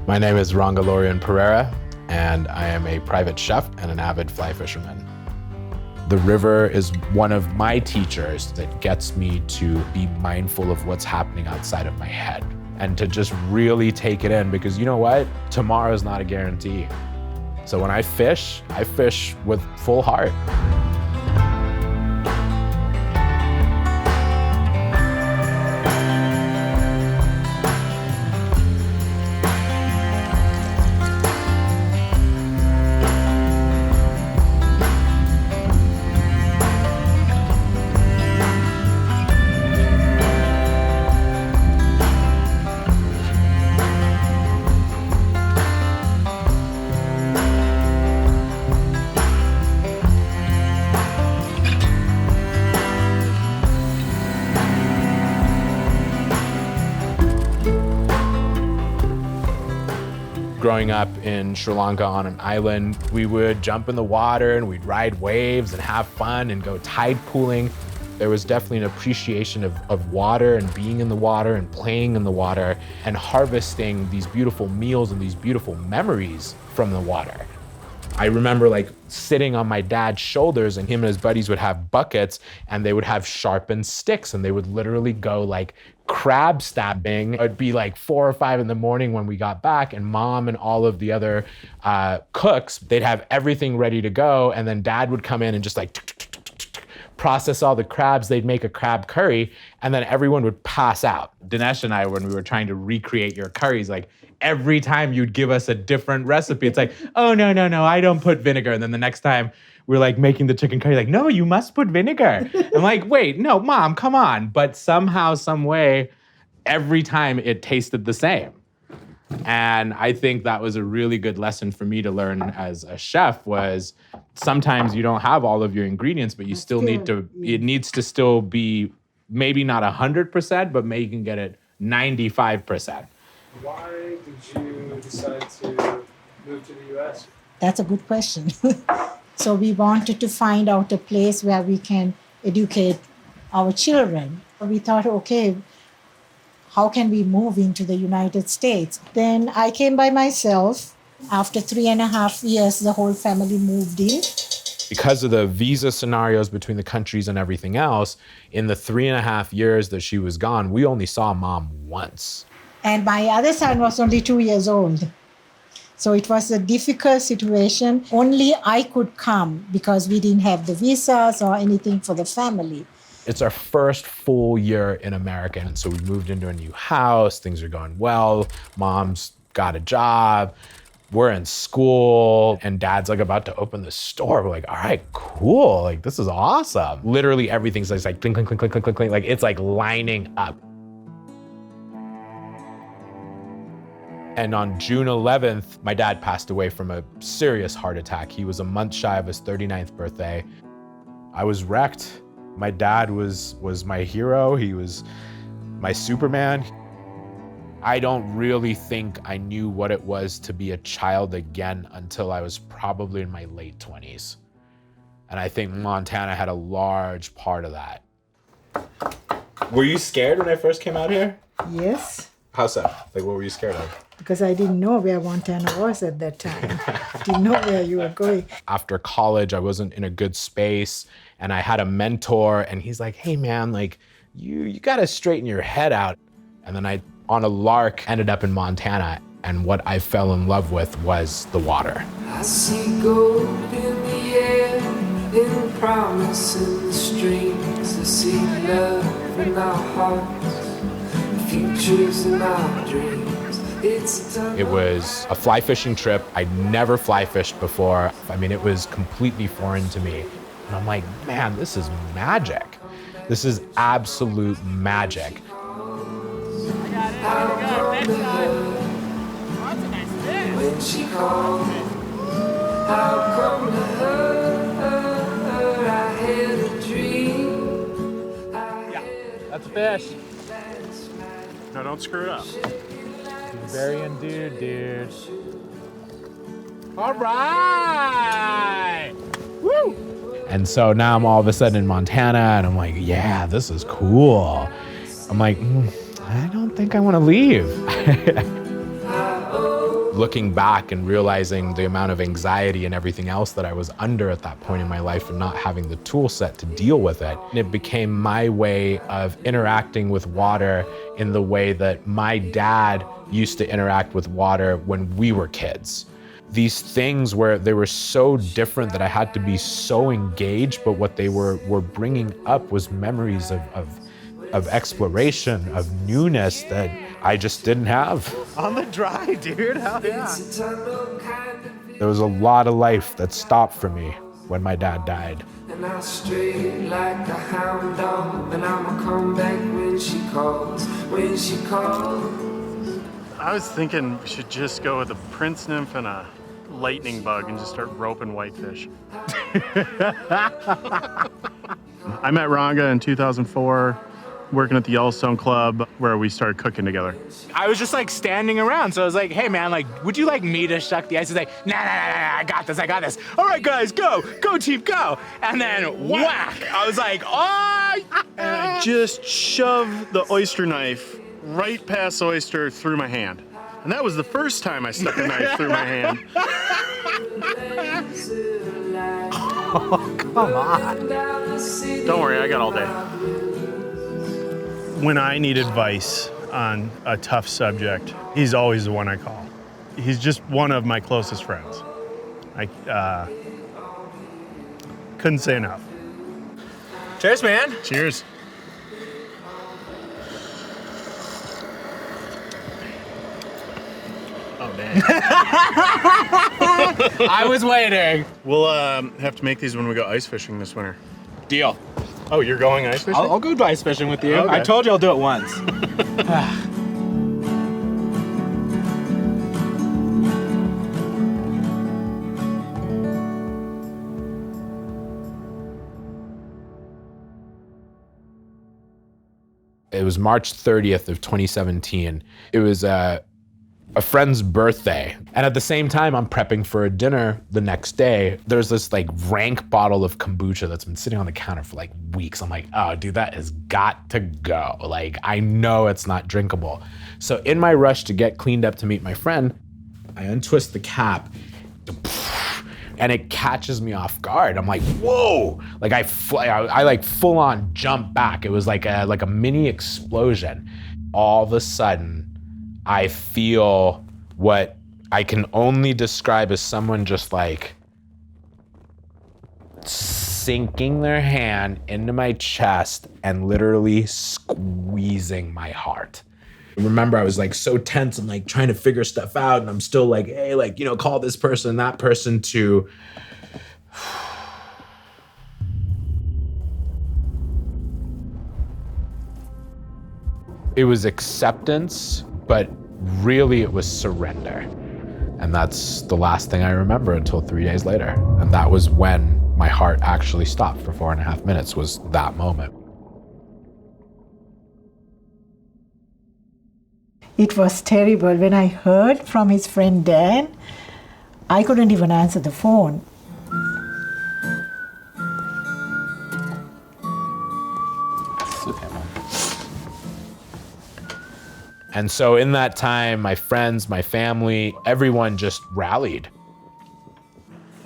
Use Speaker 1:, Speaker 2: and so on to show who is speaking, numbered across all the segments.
Speaker 1: My name is Ranga Perera, and I am a private chef and an avid fly fisherman. The river is one of my teachers that gets me to be mindful of what's happening outside of my head and to just really take it in, because you know what? Tomorrow is not a guarantee. So when I fish with full heart. Growing up in Sri Lanka on an island, we would jump in the water and we'd ride waves and have fun and go tide pooling. There was definitely an appreciation of water and being in the water and playing in the water and harvesting these beautiful meals and these beautiful memories from the water. I remember like sitting on my dad's shoulders, and him and his buddies would have buckets and they would have sharpened sticks and they would literally go like crab stabbing. It'd be like 4 or 5 in the morning when we got back, and mom and all of the other cooks, they'd have everything ready to go, and then dad would come in and just like process all the crabs. They'd make a crab curry, and then everyone would pass out. Dinesh and I, when we were trying to recreate your curries, like every time you'd give us a different recipe. It's like, oh, no, I don't put vinegar. And then the next time we're like making the chicken curry, like, no, you must put vinegar. I'm like, wait, no, mom, come on. But somehow, some way, every time it tasted the same. And I think that was a really good lesson for me to learn as a chef, was sometimes you don't have all of your ingredients, but you still need to, it needs to still be maybe not 100%, but maybe you can get it 95%.
Speaker 2: Why did you decide to move to the US?
Speaker 3: That's a good question. So we wanted to find out a place where we can educate our children. We thought, okay, how can we move into the United States? Then I came by myself. After 3.5 years, the whole family moved in.
Speaker 1: Because of the visa scenarios between the countries and everything else, in the 3.5 years that she was gone, we only saw mom once.
Speaker 3: And my other son was only 2 years old. So it was a difficult situation. Only I could come because we didn't have the visas or anything for the family.
Speaker 1: It's our first full year in America. And so we moved into a new house. Things are going well. Mom's got a job. We're in school. And dad's like about to open the store. We're like, all right, cool. Like, this is awesome. Literally everything's like clink, clink, clink, clink, clink, clink. Like, it's like lining up. And on June 11th, my dad passed away from a serious heart attack. He was a month shy of his 39th birthday. I was wrecked. My dad was my hero. He was my Superman. I don't really think I knew what it was to be a child again until I was probably in my late 20s. And I think Montana had a large part of that. Were you scared when I first came out here?
Speaker 3: Yes.
Speaker 1: How so? Like, what were you scared of?
Speaker 3: Because I didn't know where Montana was at that time. Didn't know where you were going.
Speaker 1: After college, I wasn't in a good space, and I had a mentor, and he's like, hey man, like, you gotta straighten your head out. And then I, on a lark, ended up in Montana, and what I fell in love with was the water.
Speaker 4: I see gold in the air, in the promise in the streams. I see love in our hearts, futures in our dreams.
Speaker 1: It was a fly fishing trip. I'd never fly fished before. I mean, it was completely foreign to me. And I'm like, man, this is magic. This is absolute magic.
Speaker 4: When she called, how come to her, I had a dream.
Speaker 1: That's a fish.
Speaker 5: No, don't screw it up.
Speaker 1: Very endeared, dude. All right! Woo! And so now I'm all of a sudden in Montana, and I'm like, yeah, this is cool. I'm like, I don't think I want to leave. looking back and realizing the amount of anxiety and everything else that I was under at that point in my life and not having the tool set to deal with it. And it became my way of interacting with water in the way that my dad used to interact with water when we were kids. These things where they were so different that I had to be so engaged, but what they were bringing up was memories of exploration, of newness that I just didn't have.
Speaker 5: On the dry, dude. Hell yeah.
Speaker 1: There was a lot of life that stopped for me when my dad died.
Speaker 4: And I stray like a hound dog, and I'ma come back when she calls, when she calls.
Speaker 5: I was thinking we should just go with a prince nymph and a lightning bug and just start roping whitefish. I met Ranga in 2004, working at the Yellowstone Club, where we started cooking together.
Speaker 6: I was just like standing around, so I was like, hey man, like, would you like me to shuck the ice? He's like, nah, I got this. All right guys, go team, go. And then whack, I was like, oh.
Speaker 5: And I just shoved the oyster knife right past the oyster through my hand. And that was the first time I stuck a knife through my hand.
Speaker 6: Oh, come on.
Speaker 5: Don't worry, I got all day. When I need advice on a tough subject, he's always the one I call. He's just one of my closest friends. I couldn't say enough.
Speaker 6: Cheers, man.
Speaker 5: Cheers. Oh, dang.
Speaker 6: I was waiting.
Speaker 5: We'll have to make these when we go ice fishing this winter.
Speaker 6: Deal.
Speaker 5: Oh, you're going ice fishing?
Speaker 6: I'll go ice fishing with you.
Speaker 5: Okay.
Speaker 6: I told you I'll do it once.
Speaker 1: It was March 30th of 2017. It was a friend's birthday. And at the same time, I'm prepping for a dinner the next day. There's this like rank bottle of kombucha that's been sitting on the counter for like weeks. I'm like, oh dude, that has got to go. Like, I know it's not drinkable. So in my rush to get cleaned up to meet my friend, I untwist the cap and it catches me off guard. I'm like, whoa! Like I like full on jump back. It was like a mini explosion. All of a sudden, I feel what I can only describe as someone just like sinking their hand into my chest and literally squeezing my heart. Remember, I was like so tense and like trying to figure stuff out, and I'm still like, hey, like, you know, call this person, that person, to it was acceptance, but really it was surrender. And that's the last thing I remember until 3 days later. And that was when my heart actually stopped for 4.5 minutes, was that moment.
Speaker 3: It was terrible. When I heard from his friend Dan, I couldn't even answer the phone.
Speaker 1: And so in that time, my friends, my family, everyone just rallied.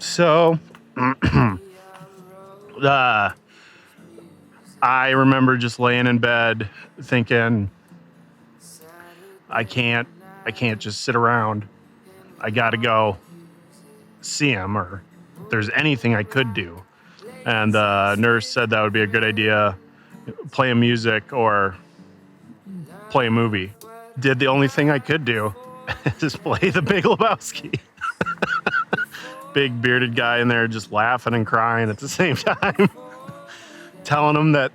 Speaker 5: So, I remember just laying in bed thinking, I can't just sit around. I gotta go see him, or if there's anything I could do. And the nurse said that would be a good idea, play music or play a movie. Did the only thing I could do, is play The Big Lebowski. Big bearded guy in there just laughing and crying at the same time. Telling him that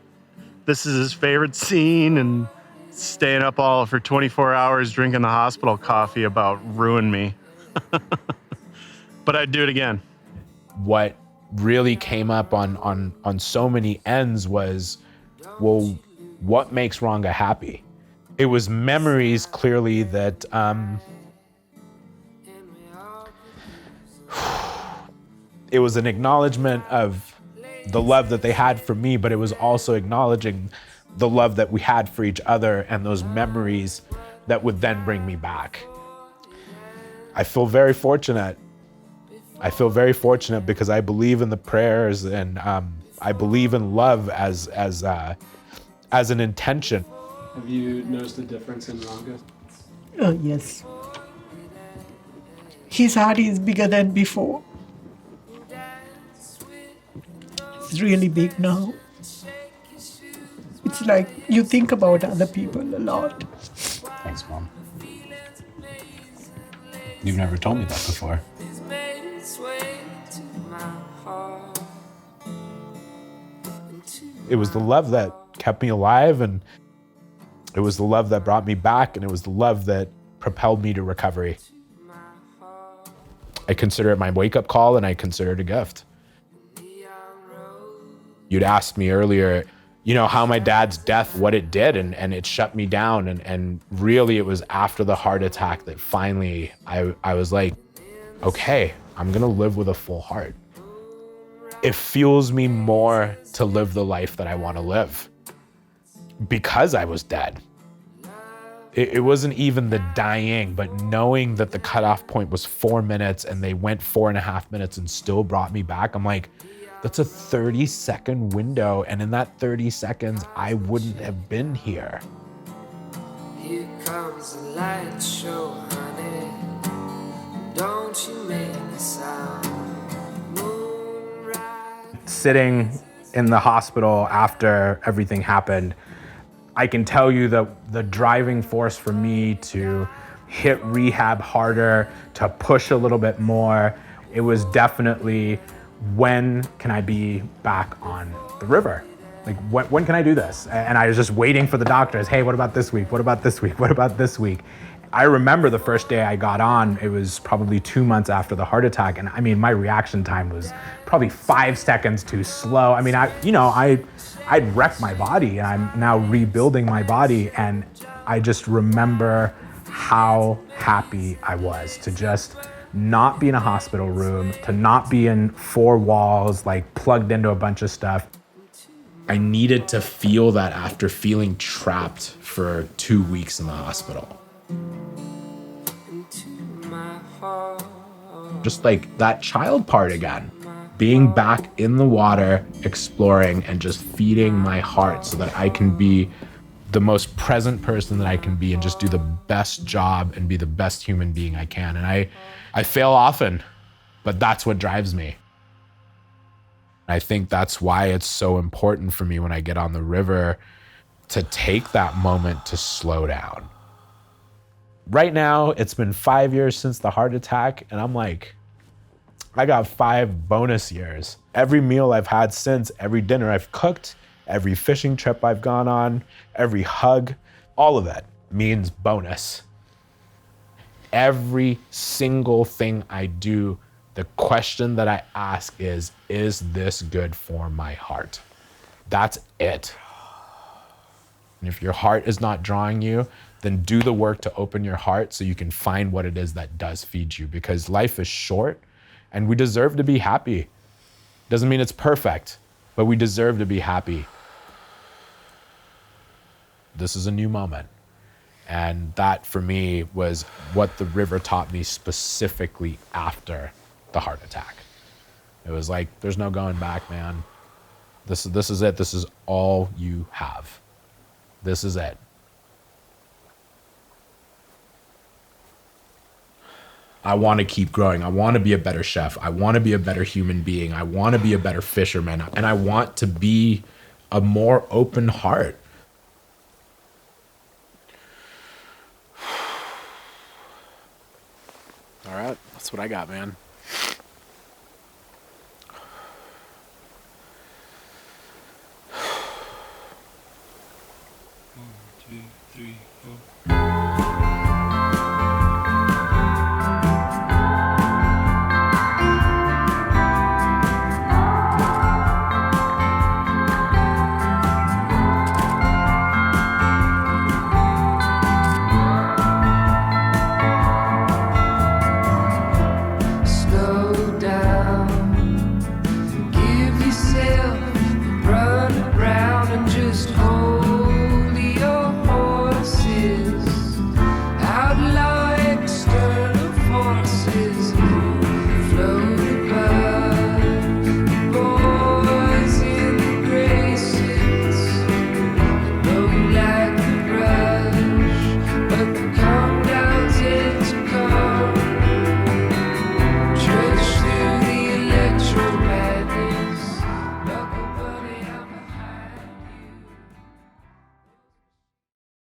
Speaker 5: this is his favorite scene, and staying up all for 24 hours drinking the hospital coffee about ruined me. But I'd do it again.
Speaker 1: What really came up on so many ends was, well, what makes Ranga happy? It was memories, clearly, that it was an acknowledgement of the love that they had for me, but it was also acknowledging the love that we had for each other and those memories that would then bring me back. I feel very fortunate. I feel very fortunate because I believe in the prayers, and I believe in love as an intention.
Speaker 2: Have you noticed a difference in Ranga?
Speaker 7: Oh, yes. His heart is bigger than before. It's really big now. It's like you think about other people a lot.
Speaker 8: Thanks, Mom. You've never told me that before.
Speaker 1: It was the love that kept me alive, and it was the love that brought me back, and it was the love that propelled me to recovery. I consider it my wake-up call, and I consider it a gift. You'd asked me earlier, how my dad's death, what it did, and it shut me down. And really it was after the heart attack that finally I was like, okay, I'm gonna live with a full heart. It fuels me more to live the life that I wanna live because I was dead. It wasn't even the dying, but knowing that the cutoff point was 4 minutes and they went 4.5 minutes and still brought me back. I'm like, that's a 30-second window. And in that 30 seconds, I wouldn't have been here.
Speaker 4: Here comes the light show, honey. Don't you make a sound. Moonrise.
Speaker 6: Sitting in the hospital after everything happened, I can tell you that the driving force for me to hit rehab harder, to push a little bit more, it was definitely, when can I be back on the river? Like, when can I do this? And I was just waiting for the doctors. Hey, what about this week? What about this week? What about this week? I remember the first day I got on, it was probably 2 months after the heart attack. And I mean, my reaction time was probably 5 seconds too slow. I mean, I'd wrecked my body, and I'm now rebuilding my body. And I just remember how happy I was to just not be in a hospital room, to not be in 4 walls, like plugged into a bunch of stuff. I needed to feel that after feeling trapped for 2 weeks in the hospital. Just like that child part again, being back in the water, exploring, and just feeding my heart so that I can be the most present person that I can be and just do the best job and be the best human being I can. And I fail often, but that's what drives me. I think that's why it's so important for me when I get on the river to take that moment to slow down. Right now, it's been 5 years since the heart attack, and I'm like, I got 5 bonus years. Every meal I've had since, every dinner I've cooked, every fishing trip I've gone on, every hug, all of it means bonus. Every single thing I do, the question that I ask is this good for my heart? That's it. And if your heart is not drawing you, then do the work to open your heart so you can find what it is that does feed you, because life is short and we deserve to be happy. Doesn't mean it's perfect, but we deserve to be happy. This is a new moment. And that for me was what the river taught me specifically after the heart attack. It was like, there's no going back, man. This is it. This is all you have. This is it. I want to keep growing. I want to be a better chef. I want to be a better human being. I want to be a better fisherman. And I want to be a more open heart. All right, that's what I got, man.